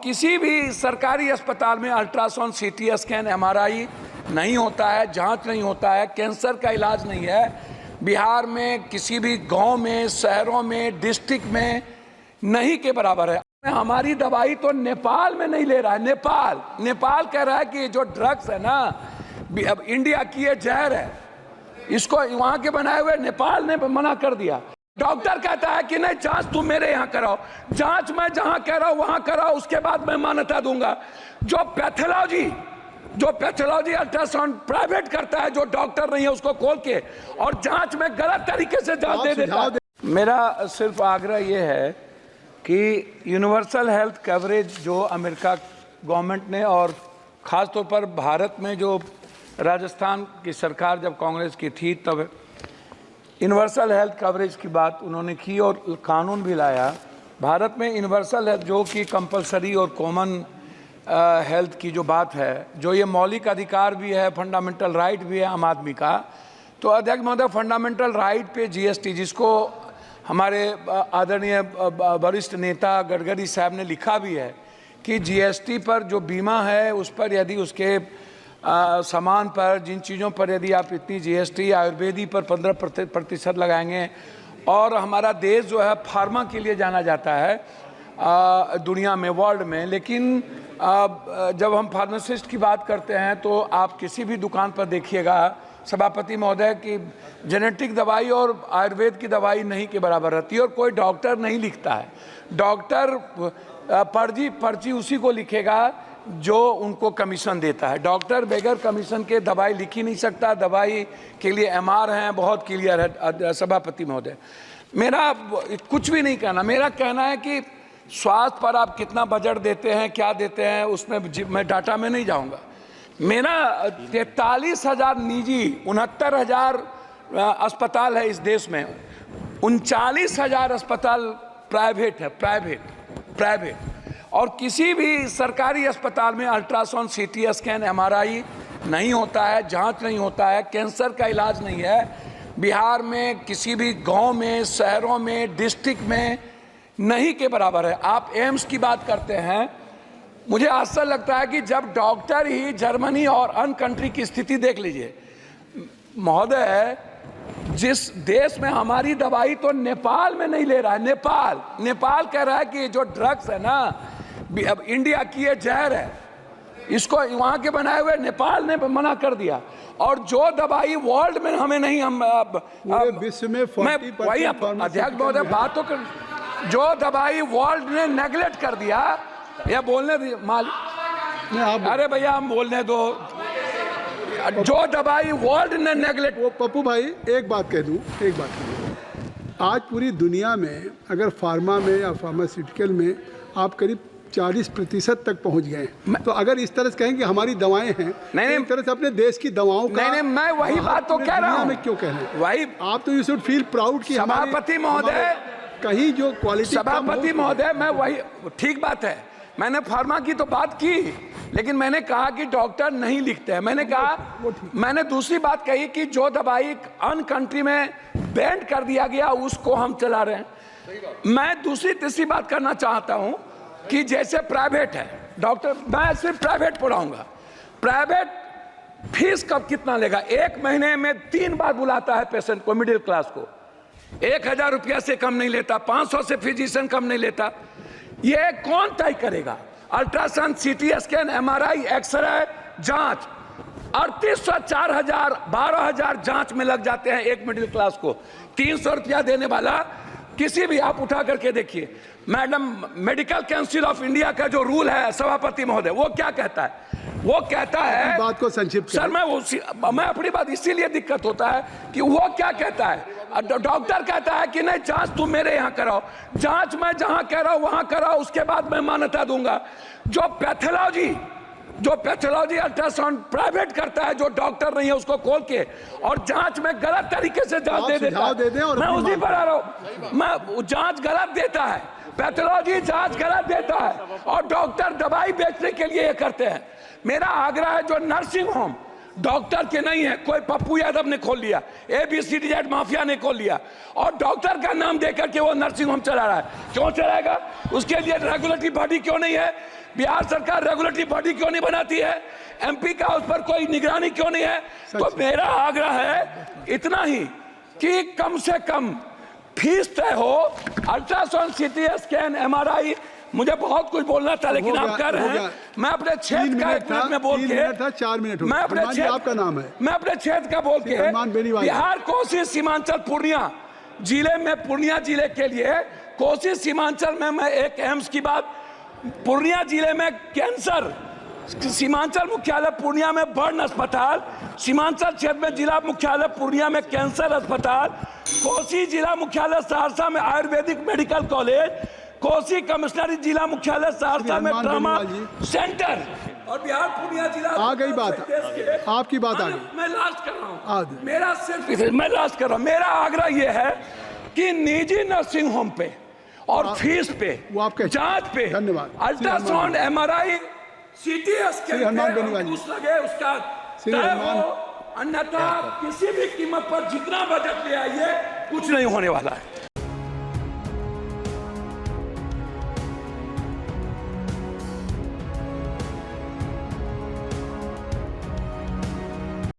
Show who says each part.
Speaker 1: किसी भी सरकारी अस्पताल में अल्ट्रासाउंड, सीटी स्कैन, एमआरआई नहीं होता है, जांच नहीं होता है, कैंसर का इलाज नहीं है। बिहार में किसी भी गांव में, शहरों में, डिस्ट्रिक्ट में नहीं के बराबर है। हमारी दवाई तो नेपाल में नहीं ले रहा है। नेपाल कह रहा है कि जो ड्रग्स है ना, अब इंडिया की ये जहर है, इसको वहां के बनाए हुए नेपाल ने मना कर दिया। डॉक्टर कहता है कि नहीं, जांच तुम मेरे यहाँ कराओ, जांच मैं जहां कह रहा हूं वहां कराओ, उसके बाद मैं मान्यता दूंगा। जो पैथोलॉजी अल्ट्रासाउंड प्राइवेट करता है, जो डॉक्टर नहीं है उसको खोल के, और जांच में गलत तरीके से जांच दे देता है। मेरा सिर्फ आग्रह यह है कि यूनिवर्सल हेल्थ कवरेज जो अमेरिका गवर्नमेंट ने, और ख़ास तौर पर भारत में जो राजस्थान की सरकार जब कांग्रेस की थी तब यूनिवर्सल हेल्थ कवरेज की बात उन्होंने की और कानून भी लाया। भारत में यूनिवर्सल हेल्थ जो कि कंपलसरी और कॉमन हेल्थ की जो बात है, जो ये मौलिक अधिकार भी है, फंडामेंटल राइट भी है आम आदमी का। तो अध्यक्ष महोदय, फंडामेंटल राइट पे जीएसटी, जिसको हमारे आदरणीय वरिष्ठ नेता गडकरी साहब ने लिखा भी है कि जीएसटी पर जो बीमा है उस पर यदि उसके सामान पर, जिन चीज़ों पर यदि आप इतनी जीएसटी, आयुर्वेदी पर 15% लगाएंगे, और हमारा देश जो है फार्मा के लिए जाना जाता है दुनिया में, वर्ल्ड में, लेकिन जब हम फार्मासिस्ट की बात करते हैं तो आप किसी भी दुकान पर देखिएगा सभापति महोदय की जेनेटिक दवाई और आयुर्वेद की दवाई नहीं के बराबर रहती है, और कोई डॉक्टर नहीं लिखता है। डॉक्टर पर्ची उसी को लिखेगा जो उनको कमीशन देता है। डॉक्टर बगैर कमीशन के दवाई लिख ही नहीं सकता। दवाई के लिए एमआर हैं, बहुत क्लियर है सभापति महोदय। मेरा कुछ भी नहीं कहना, मेरा कहना है कि स्वास्थ्य पर आप कितना बजट देते हैं, क्या देते हैं, उसमें मैं डाटा में नहीं जाऊंगा। मेरा 43,000 निजी, 69,000 अस्पताल है इस देश में, 39,000 अस्पताल प्राइवेट है, प्राइवेट। और किसी भी सरकारी अस्पताल में अल्ट्रासाउंड, सीटी स्कैन, एमआरआई नहीं होता है, जांच नहीं होता है, कैंसर का इलाज नहीं है। बिहार में किसी भी गांव में, शहरों में, डिस्ट्रिक्ट में नहीं के बराबर है। आप एम्स की बात करते हैं, मुझे आश्चर्य लगता है कि जब डॉक्टर ही जर्मनी और अन्य कंट्री की स्थिति देख लीजिए महोदय, जिस देश में हमारी दवाई तो नेपाल में नहीं ले रहा है। नेपाल कह रहा है कि जो ड्रग्स है ना, अब इंडिया की ये जहर है, इसको वहां के बनाए हुए नेपाल ने मना कर दिया। और जो दवाई वर्ल्ड में हमें नहीं, हम
Speaker 2: विश्व में
Speaker 1: वही अध्यक्ष महोदय बात तो कर, जो दवाई वर्ल्ड ने नेगलेक्ट कर दिया, या बोलने दी अरे भैया हम बोलने दो, जो दवाई वर्ल्ड ने नेगलेक्ट।
Speaker 2: वो पप्पू भाई एक बात कह दूं, आज पूरी दुनिया में अगर फार्मा में या फार्मास्यूटिकल में आप करीब 40% तक पहुंच गए, तो अगर इस तरह से कहें कि हमारी दवाएं हैं, नहीं, एक तरह से अपने देश की दवाओं का,
Speaker 1: नहीं, मैं वही बात तो कह रहा हूं।
Speaker 2: मैं क्यों कह रहे हैं
Speaker 1: वही
Speaker 2: आप तो यू शुड फील प्राउड कि
Speaker 1: सभापति महोदय,
Speaker 2: कहीं जो क्वालिटी,
Speaker 1: सभापति महोदय, मैं वही, ठीक बात है, मैंने फार्मा की तो बात की, लेकिन मैंने कहा कि डॉक्टर नहीं लिखते हैं। मैंने दूसरी बात कही कि जो दवाई अन्य कंट्री में बैन कर दिया गया उसको हम चला रहे हैं। मैं दूसरी तीसरी बात करना चाहता हूं कि जैसे प्राइवेट है डॉक्टर, मैं सिर्फ प्राइवेट पढ़ाऊंगा। प्राइवेट फीस कब कितना लेगा? 1 महीने में 3 बार बुलाता है पेशेंट को, मिडिल क्लास को। 1,000 रुपया से कम नहीं लेता, 500 से फिजिशियन कम नहीं लेता। ये कौन तय करेगा? Ultrasound, CT scan, MRI, x ray, जांच 3800, 4,000, 12,000 जांच में लग जाते हैं एक मिडिल क्लास को। 300 रुपया देने वाला किसी भी, आप उठा करके देखिए madam, medical council of India का जो रूल है सभापति महोदय, वो क्या कहता है? वो कहता है,
Speaker 2: बात को संक्षिप्त
Speaker 1: सर मैं अपनी बात, इसीलिए दिक्कत होता है कि वो क्या कहता है, डॉक्टर कहता है कि नहीं, जांच तुम मेरे यहाँ कराओ, जांच मैं जहां कह रहा हूं वहां कराओ, उसके बाद मैं मान्यता दूंगा। जो पैथोलॉजी अल्ट्रासाउंड प्राइवेट करता है, जो डॉक्टर नहीं है उसको खोल के, और जांच में गलत तरीके से जांच दे देता है। मैं उसी पर आ रहा हूं, मैं जांच गलत देता है, पैथोलॉजी जांच गलत देता है, और डॉक्टर दवाई बेचने के लिए ये करते हैं। मेरा आग्रह है, जो नर्सिंग होम डॉक्टर के नहीं है, कोई पप्पू यादव ने खोल लिया, ABCD माफिया ने खोल लिया, और डॉक्टर का नाम देकर के वो नर्सिंग होम चला रहा है। क्यों चलाएगा? उसके लिए रेगुलेटरी बॉडी क्यों नहीं है? बिहार सरकार रेगुलेटरी बॉडी क्यों नहीं बनाती है? MP का उस पर कोई निगरानी क्यों नहीं है? तो मेरा आग्रह है इतना ही कि कम से कम फीस तय हो, अल्ट्रासाउंड, CT स्कैन, MRI। मुझे बहुत कुछ बोलना था लेकिन आप कर रहे हैं। मैं अपने क्षेत्र का 1 मिनट में बोल के,
Speaker 2: 4 मिनट
Speaker 1: मैं अपने क्षेत्र,
Speaker 2: आपका नाम है,
Speaker 1: मैं अपने क्षेत्र का बोल के, बिहार, कोसी, सीमांचल, पूर्णिया जिले में, पूर्णिया जिले के लिए, कोसी सीमांचल में मैं एक एम्स की बात, पूर्णिया जिले में कैंसर, सीमांचल मुख्यालय पूर्णिया में बर्न अस्पताल, सीमांचल क्षेत्र में जिला मुख्यालय पूर्णिया में कैंसर अस्पताल, कोसी जिला मुख्यालय सहरसा में आयुर्वेदिक मेडिकल कॉलेज, कोसी कमिश्नरी जिला मुख्यालय सहरसा में ट्रामा सेंटर, और बिहार पूर्णिया जिला।
Speaker 2: आ गई बात, आपकी बात आ गई।
Speaker 1: मैं लास्ट कर रहा हूँ, मेरा सिर्फ, मैं लास्ट कर रहा हूँ। मेरा आग्रह यह है कि निजी नर्सिंग होम पे और फीस पे, जांच पे, अल्ट्रासाउंड, MRI, CT स्कैन लगे उसका तय हो, अन्यथा किसी भी कीमत पर जितना बजट ले आइए कुछ नहीं होने वाला है।